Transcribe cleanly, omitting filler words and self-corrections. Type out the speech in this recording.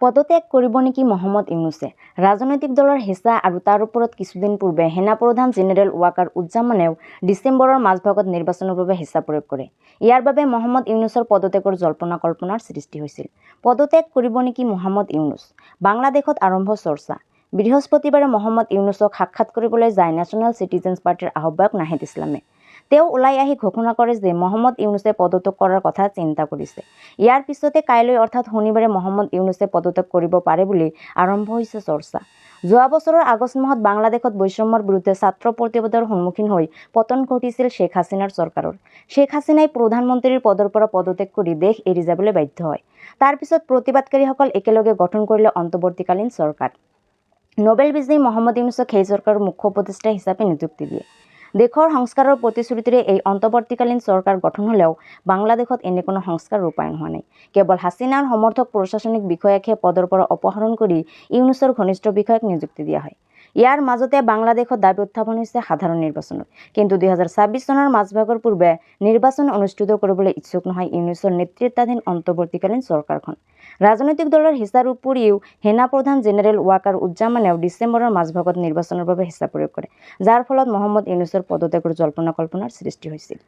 পদত্যাগ কৰিব নেকি মহম্মদ ইউনুছে? ৰাজনৈতিক দলৰ হেঁচা আৰু তাৰ ওপৰত কিছুদিন পূৰ্বে সেনাপ্ৰধান জেনেৰেল ৱাকাৰ উজ্জামানেও ডিচেম্বৰৰ মাজভাগত নিৰ্বাচনৰ বাবে হেঁচা প্ৰয়োগ কৰে। ইয়াৰ বাবে মহম্মদ ইউনুছৰ পদত্যাগৰ জল্পনা কল্পনাৰ সৃষ্টি হৈছিল। পদত্যাগ কৰিব নেকি মহম্মদ ইউনুছ? বাংলাদেশত আৰম্ভ চৰ্চা। বৃহস্পতিবাৰে মহম্মদ ইউনুছক সাক্ষাৎ কৰিবলৈ যায় নেশ্যনেল চিটিজেন্স পাৰ্টিৰ আহ্বায়ক নাহিদ ইছলামে। তেওঁ ওলাই আহি ঘোষণা কৰে যে মহম্মদ ইউনুছে পদত্যাগ কৰাৰ কথা চিন্তা কৰিছে। ইয়াৰ পিছতে কাইলৈ অৰ্থাৎ শনিবাৰে মহম্মদ ইউনুছে পদত্যাগ কৰিব পাৰে বুলি আৰম্ভ হৈছে চৰ্চা। যোৱা বছৰৰ আগষ্ট মাহত বাংলাদেশত বৈষম্যৰ বিৰুদ্ধে ছাত্ৰ প্ৰতিবাদৰ সন্মুখীন হৈ পতন ঘটিছিল শ্বেখ হাছিনাৰ চৰকাৰৰ। শ্বেখ হাছিনাই প্ৰধানমন্ত্ৰীৰ পদৰ পৰা পদত্যাগ কৰি দেশ এৰি যাবলৈ বাধ্য হয়। তাৰ পিছত প্ৰতিবাদকাৰীসকল একেলগে গঠন কৰিলে অন্তৱৰ্তীকালীন চৰকাৰ। নোবেল বিজয়ী মহম্মদ ইউনুছক সেই চৰকাৰৰ মুখ্য উপদেষ্টা হিচাপে নিযুক্তি দিয়ে। দেশৰ সংস্কাৰৰ প্ৰতিশ্ৰুতিৰে এই অন্তৱৰ্তীকালীন চৰকাৰ গঠন হ'লেও বাংলাদেশত এনে কোনো সংস্কাৰ ৰূপায়ণ হোৱা নাই। কেৱল হাছিনাৰ সমৰ্থক প্ৰশাসনিক বিষয়াকহে পদৰ পৰা অপসাৰণ কৰি ইউনুছৰ ঘনিষ্ঠ বিষয়াক নিযুক্তি দিয়া হয়। ইয়াৰ মাজতে বাংলাদেশত দাবী উত্থাপন হৈছে সাধাৰণ নিৰ্বাচনৰ। কিন্তু 2026 চনৰ মাজভাগৰ পূৰ্বে নিৰ্বাচন অনুষ্ঠিত কৰিবলৈ ইচ্ছুক নহয় ইউনুছৰ নেতৃত্বাধীন অন্তৱৰ্তীকালীন চৰকাৰখন। ৰাজনৈতিক দলৰ হেঁচাৰ উপৰিও সেনাপ্ৰধান জেনেৰেল ৱাকাৰ উজ্জামানেও ডিচেম্বৰৰ মাজভাগত নিৰ্বাচনৰ বাবে হেঁচা প্ৰয়োগ কৰে, যাৰ ফলত মহম্মদ ইউনুছৰ পদত্যাগৰ জল্পনা কল্পনাৰ সৃষ্টি হৈছিল।